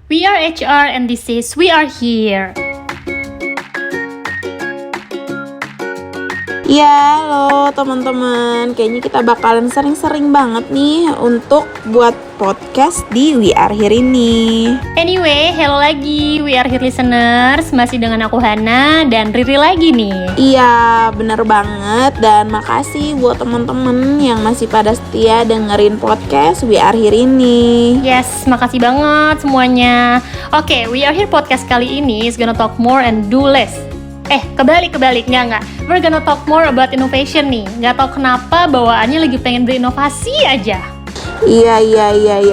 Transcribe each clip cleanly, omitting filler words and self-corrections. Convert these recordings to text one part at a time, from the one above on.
We are HR and this is We Are Here. Ya, halo teman-teman. Kayaknya kita bakalan sering-sering banget nih untuk buat podcast di We Are Here ini. Anyway, hello lagi We Are Here listeners. Masih dengan aku Hana dan Riri lagi nih. Iya, bener banget. Dan makasih buat teman-teman yang masih pada setia dengerin podcast We Are Here ini. Yes, makasih banget semuanya. Oke, We Are Here podcast kali ini is gonna talk more and do less. Kebalik, enggak. We're gonna talk more about innovation nih. Nggak tahu kenapa bawaannya lagi pengen berinovasi aja. Iya.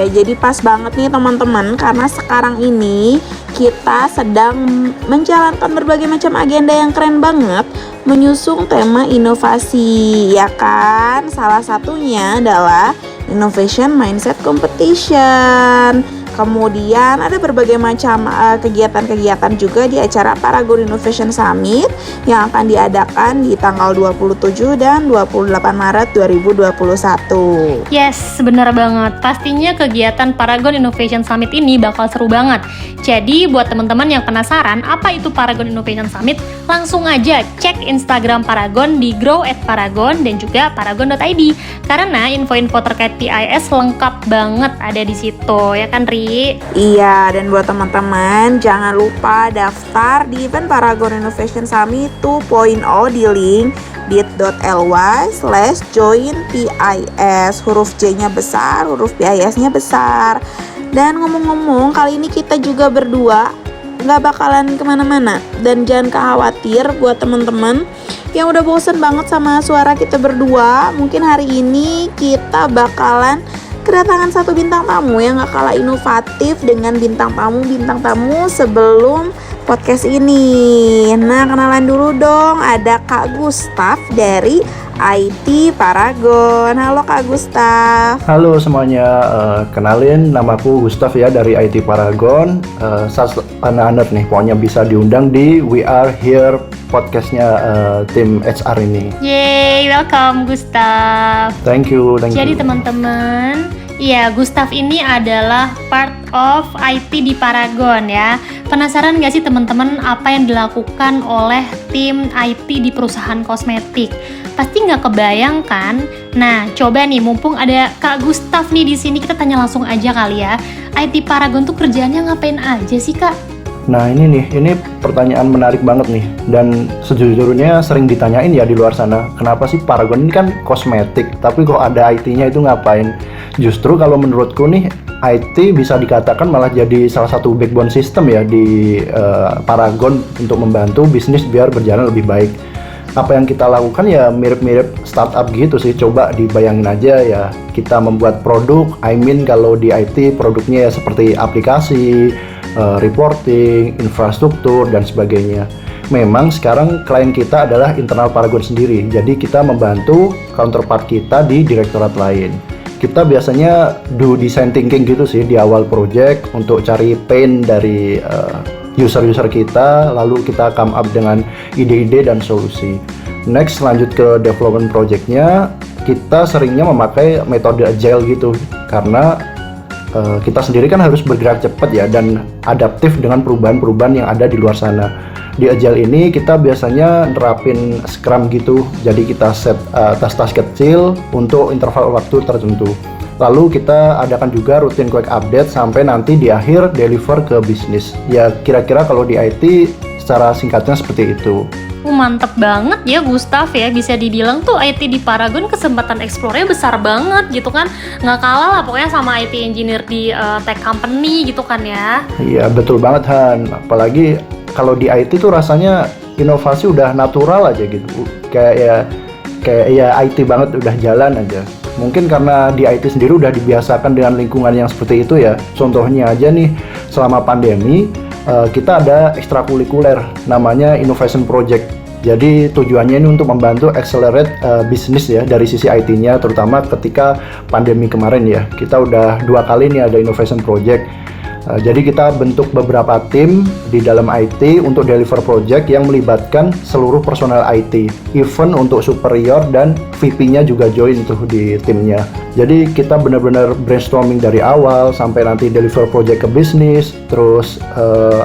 Jadi pas banget nih teman-teman, karena sekarang ini kita sedang menjalankan berbagai macam agenda yang keren banget menyusung tema inovasi, ya kan? Salah satunya adalah Innovation Mindset Competition. Kemudian ada berbagai macam kegiatan-kegiatan juga di acara Paragon Innovation Summit yang akan diadakan di tanggal 27 dan 28 Maret 2021. Yes, benar banget. Pastinya kegiatan Paragon Innovation Summit ini bakal seru banget. Jadi buat teman-teman yang penasaran apa itu Paragon Innovation Summit, langsung aja cek Instagram Paragon di grow@paragon dan juga paragon.id. Karena info-info terkait PIS lengkap banget ada di situ, ya kan Ri? Iya, dan buat teman-teman jangan lupa daftar di event Paragon Innovation Summit 2.0 di link bit.ly/joinpis. Huruf J-nya besar, huruf PIS-nya besar. Dan ngomong-ngomong, kali ini kita juga berdua nggak bakalan kemana-mana. Dan jangan khawatir buat teman-teman yang udah bosen banget sama suara kita berdua. Mungkin hari ini kita bakalan kedatangan satu bintang tamu yang gak kalah inovatif dengan bintang tamu sebelum podcast ini. Nah, kenalan dulu dong, ada Kak Gustaf dari IT Paragon. Halo Kak Gustaf. Halo semuanya, kenalin namaku Gustaf ya dari IT Paragon. Anak-anak nih pokoknya bisa diundang di We Are Here podcastnya tim HR ini. Yeay, welcome Gustaf. Thank you. Jadi teman-teman, iya, Gustaf ini adalah part of IT di Paragon ya. Penasaran gak sih teman-teman apa yang dilakukan oleh tim IT di perusahaan kosmetik? Pasti nggak kebayang kan? Nah, coba nih mumpung ada Kak Gustaf nih di sini, kita tanya langsung aja kali ya. IT Paragon tuh kerjaannya ngapain aja sih Kak? Nah ini pertanyaan menarik banget nih. Dan sejujurnya sering ditanyain ya di luar sana, kenapa sih Paragon ini kan kosmetik, tapi kok ada IT-nya itu ngapain? Justru kalau menurutku nih, IT bisa dikatakan malah jadi salah satu backbone system ya di Paragon untuk membantu bisnis biar berjalan lebih baik. Apa yang kita lakukan ya mirip-mirip startup gitu sih. Coba dibayangin aja ya, kita membuat produk, kalau di IT produknya ya seperti aplikasi, reporting, infrastruktur, dan sebagainya. Memang sekarang klien kita adalah internal Paragon sendiri, jadi kita membantu counterpart kita di direktorat lain. Kita biasanya do design thinking gitu sih di awal project untuk cari pain dari user-user kita, lalu kita come up dengan ide-ide dan solusi. Next, lanjut ke development projectnya, kita seringnya memakai metode agile gitu, karena kita sendiri kan harus bergerak cepat ya dan adaptif dengan perubahan-perubahan yang ada di luar sana. Di agile ini kita biasanya nerapin scrum gitu, jadi kita set tas-tas kecil untuk interval waktu tertentu. Lalu kita adakan juga rutin quick update sampai nanti di akhir deliver ke bisnis. Ya kira-kira kalau di IT secara singkatnya seperti itu. Mantep banget ya Gustaf ya, bisa dibilang tuh IT di Paragon kesempatan explore-nya besar banget gitu kan. Nggak kalah lah pokoknya sama IT engineer di tech company gitu kan ya. Iya betul banget Han, apalagi kalau di IT tuh rasanya inovasi udah natural aja gitu. Kayak IT banget, udah jalan aja. Mungkin karena di IT sendiri udah dibiasakan dengan lingkungan yang seperti itu ya. Contohnya aja nih, selama pandemi kita ada ekstrakurikuler namanya Innovation Project. Jadi tujuannya ini untuk membantu accelerate bisnis ya dari sisi IT-nya, terutama ketika pandemi kemarin ya. Kita udah 2 kali nih ada Innovation Project. Jadi kita bentuk beberapa tim di dalam IT untuk deliver project yang melibatkan seluruh personel IT, even untuk superior dan VP-nya juga join tuh di timnya. Jadi kita benar-benar brainstorming dari awal sampai nanti deliver project ke bisnis, terus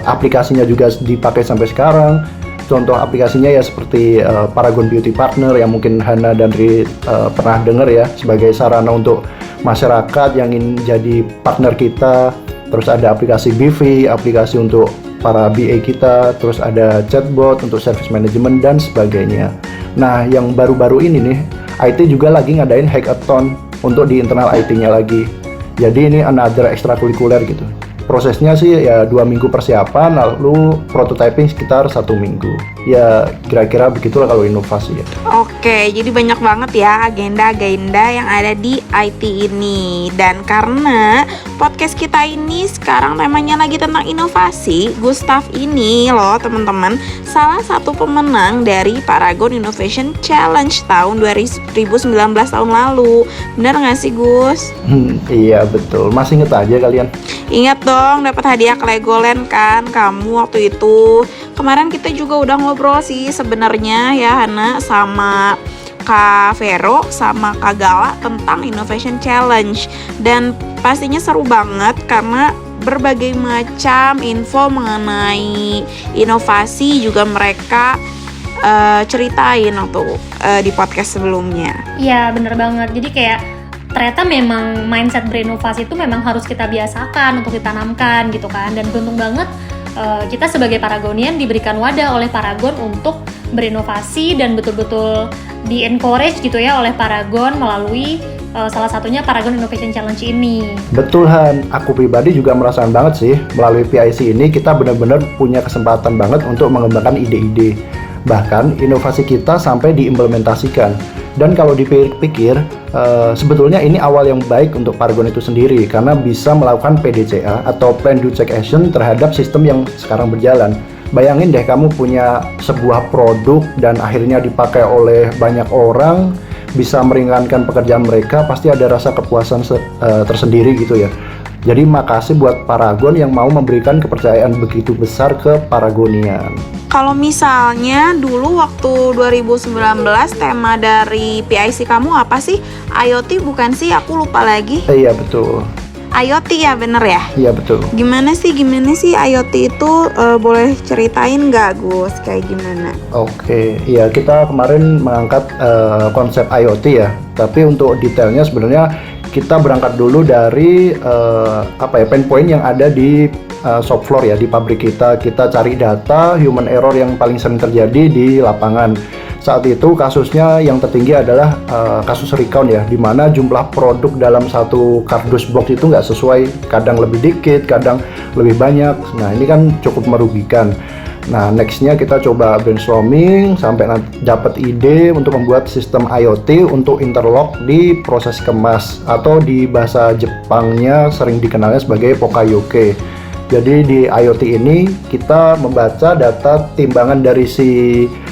aplikasinya juga dipakai sampai sekarang. Contoh aplikasinya ya seperti Paragon Beauty Partner yang mungkin Hana dan Ri pernah dengar ya, sebagai sarana untuk masyarakat yang ingin jadi partner kita. Terus ada aplikasi BV, aplikasi untuk para BA kita, terus ada chatbot untuk service management dan sebagainya. Nah, yang baru-baru ini nih, IT juga lagi ngadain hackathon untuk di internal IT-nya lagi. Jadi ini another ekstrakurikuler gitu. Prosesnya sih ya 2 minggu persiapan, lalu prototyping sekitar 1 minggu. Ya kira-kira begitulah kalau inovasi ya. Oke, jadi banyak banget ya agenda-agenda yang ada di IT ini. Dan karena podcast kita ini sekarang temanya lagi tentang inovasi, Gustaf ini loh teman-teman, salah satu pemenang dari Paragon Innovation Challenge tahun 2019 tahun lalu. Bener gak sih Gus? Iya betul, masih inget aja kalian? Ingat dong dapat hadiah Legoland kan kamu waktu itu. Kemarin kita juga udah ngobrol sih sebenarnya ya Hana sama Kak Vero sama Kak Gala tentang Innovation Challenge. Dan pastinya seru banget karena berbagai macam info mengenai inovasi juga mereka ceritain waktu di podcast sebelumnya. Iya bener banget, jadi kayak ternyata memang mindset berinovasi itu memang harus kita biasakan untuk ditanamkan gitu kan. Dan beruntung banget kita sebagai Paragonian diberikan wadah oleh Paragon untuk berinovasi dan betul-betul di-encourage gitu ya oleh Paragon melalui salah satunya Paragon Innovation Challenge ini. Betul Han, aku pribadi juga merasakan banget sih melalui PIC ini kita benar-benar punya kesempatan banget untuk mengembangkan ide-ide. Bahkan inovasi kita sampai diimplementasikan. Dan kalau dipikir, sebetulnya ini awal yang baik untuk Paragon itu sendiri karena bisa melakukan PDCA atau Plan Do Check Action terhadap sistem yang sekarang berjalan. Bayangin deh kamu punya sebuah produk dan akhirnya dipakai oleh banyak orang, bisa meringankan pekerjaan mereka, pasti ada rasa kepuasan tersendiri gitu ya. Jadi makasih buat Paragon yang mau memberikan kepercayaan begitu besar ke Paragonian. Kalau misalnya dulu waktu 2019 tema dari PIC kamu apa sih? IoT bukan sih? Aku lupa lagi. Iya betul. IoT ya bener ya? Iya betul. Gimana sih IoT itu boleh ceritain nggak Gus? Kayak gimana? Oke, ya kita kemarin mengangkat konsep IoT ya. Tapi untuk detailnya sebenarnya kita berangkat dulu dari pain point yang ada di shop floor ya, di pabrik kita. Kita cari data human error yang paling sering terjadi di lapangan. Saat itu kasusnya yang tertinggi adalah kasus recount ya, di mana jumlah produk dalam satu kardus box itu nggak sesuai, kadang lebih dikit, kadang lebih banyak. Nah ini kan cukup merugikan. Nah nextnya kita coba brainstorming sampai dapat ide untuk membuat sistem IoT untuk interlock di proses kemas atau di bahasa Jepangnya sering dikenalnya sebagai Pokayoke. Jadi di IoT ini kita membaca data timbangan dari si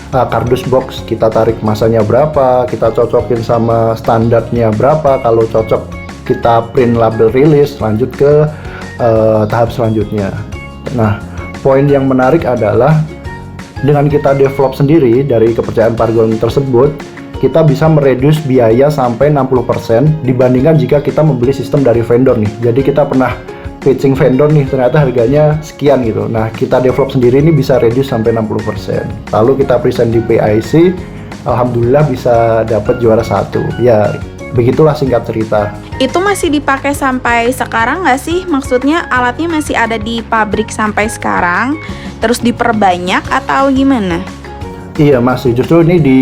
kardus box, kita tarik masanya berapa, kita cocokin sama standarnya berapa, kalau cocok kita print label rilis, lanjut ke tahap selanjutnya. Nah poin yang menarik adalah dengan kita develop sendiri dari kepercayaan Paragon tersebut, kita bisa mereduce biaya sampai 60% dibandingkan jika kita membeli sistem dari vendor nih. Jadi kita pernah pitching vendor nih, ternyata harganya sekian gitu. Nah kita develop sendiri ini bisa reduce sampai 60%. Lalu kita present di PIC, alhamdulillah bisa dapat juara 1. Ya begitulah singkat cerita. Itu masih dipakai sampai sekarang nggak sih? Maksudnya alatnya masih ada di pabrik sampai sekarang, terus diperbanyak atau gimana? Iya masih, justru ini di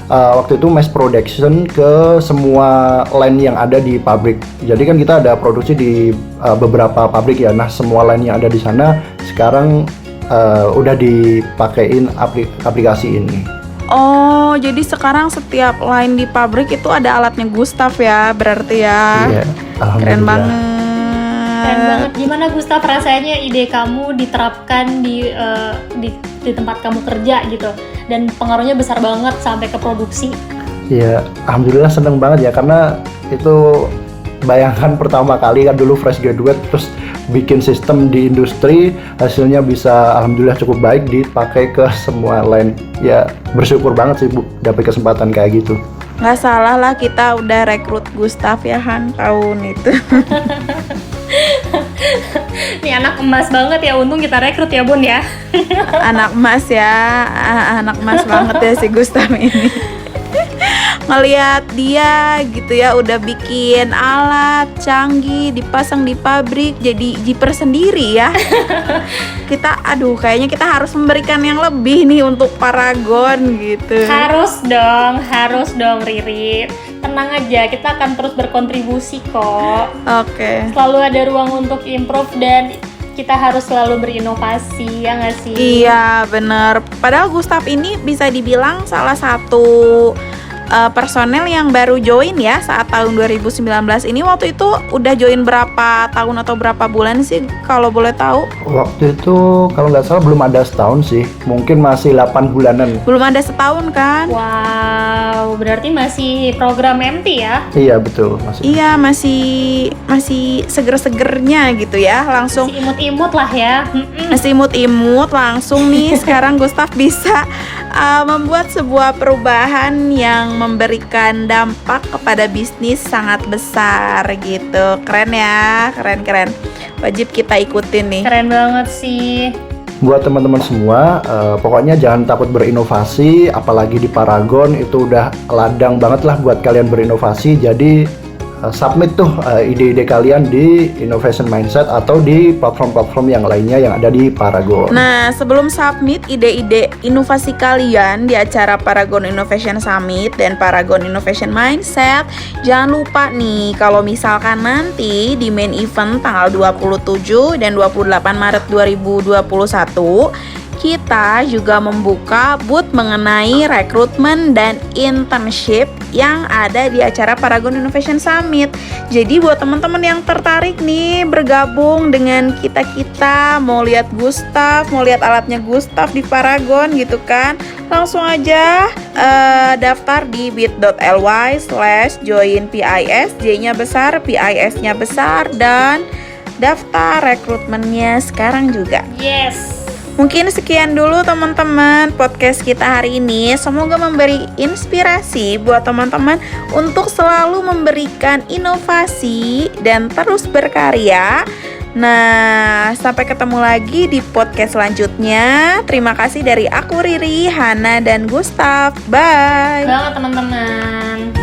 waktu itu mass production ke semua line yang ada di pabrik. Jadi kan kita ada produksi di beberapa pabrik ya. Nah semua line yang ada di sana sekarang udah dipakein aplikasi ini. Oh, jadi sekarang setiap line di pabrik itu ada alatnya Gustaf ya, berarti ya. Iya, Keren alhamdulillah. banget. Keren banget. Gimana Gustaf rasanya ide kamu diterapkan di tempat kamu kerja gitu, dan pengaruhnya besar banget sampai ke produksi? Iya, alhamdulillah seneng banget ya karena itu bayangkan pertama kali kan dulu fresh graduate terus bikin sistem di industri, hasilnya bisa alhamdulillah cukup baik dipakai ke semua lain. Ya bersyukur banget sih Bu dapat kesempatan kayak gitu. Nggak salah lah kita udah rekrut Gustaf ya Han tahun itu. Nih anak emas banget ya, untung kita rekrut ya Bun ya. Anak emas ya, anak emas banget ya si Gustaf ini. Ngeliat dia gitu ya udah bikin alat canggih dipasang di pabrik jadi jiper sendiri ya. Kayaknya kita harus memberikan yang lebih nih untuk Paragon gitu. Harus dong Riri. Tenang aja, kita akan terus berkontribusi kok. Oke. Selalu ada ruang untuk improve dan kita harus selalu berinovasi, ya nggak sih? Iya bener. Padahal Gustaf ini bisa dibilang salah satu personel yang baru join ya saat tahun 2019 ini. Waktu itu udah join berapa tahun atau berapa bulan sih kalau boleh tahu? Waktu itu kalau nggak salah belum ada setahun sih, mungkin masih 8 bulanan. Belum ada setahun kan? Wow, berarti masih program MT ya? Iya betul, masih. Iya masih seger-segernya gitu ya, langsung Masih imut-imut lah ya. masih imut-imut langsung nih. Sekarang Gustaf bisa membuat sebuah perubahan yang memberikan dampak kepada bisnis sangat besar gitu. Keren ya, keren. Wajib kita ikutin nih. Keren banget sih. Buat teman-teman semua, pokoknya jangan takut berinovasi, apalagi di Paragon itu udah ladang banget lah buat kalian berinovasi. Jadi submit tuh ide-ide kalian di Innovation Mindset atau di platform-platform yang lainnya yang ada di Paragon. Nah, sebelum submit ide-ide inovasi kalian di acara Paragon Innovation Summit dan Paragon Innovation Mindset, jangan lupa nih kalau misalkan nanti di main event tanggal 27 dan 28 Maret 2021 kita juga membuka booth mengenai rekrutmen dan internship yang ada di acara Paragon Innovation Summit. Jadi buat teman-teman yang tertarik nih bergabung dengan kita, mau lihat Gustaf, mau lihat alatnya Gustaf di Paragon gitu kan, langsung aja daftar di bit.ly/joinpis, J-nya besar, PIS-nya besar, dan daftar rekrutmennya sekarang juga. Yes. Mungkin sekian dulu teman-teman podcast kita hari ini. Semoga memberi inspirasi buat teman-teman untuk selalu memberikan inovasi dan terus berkarya. Nah, sampai ketemu lagi di podcast selanjutnya. Terima kasih dari aku Riri, Hana, dan Gustaf. Bye. Banget teman-teman.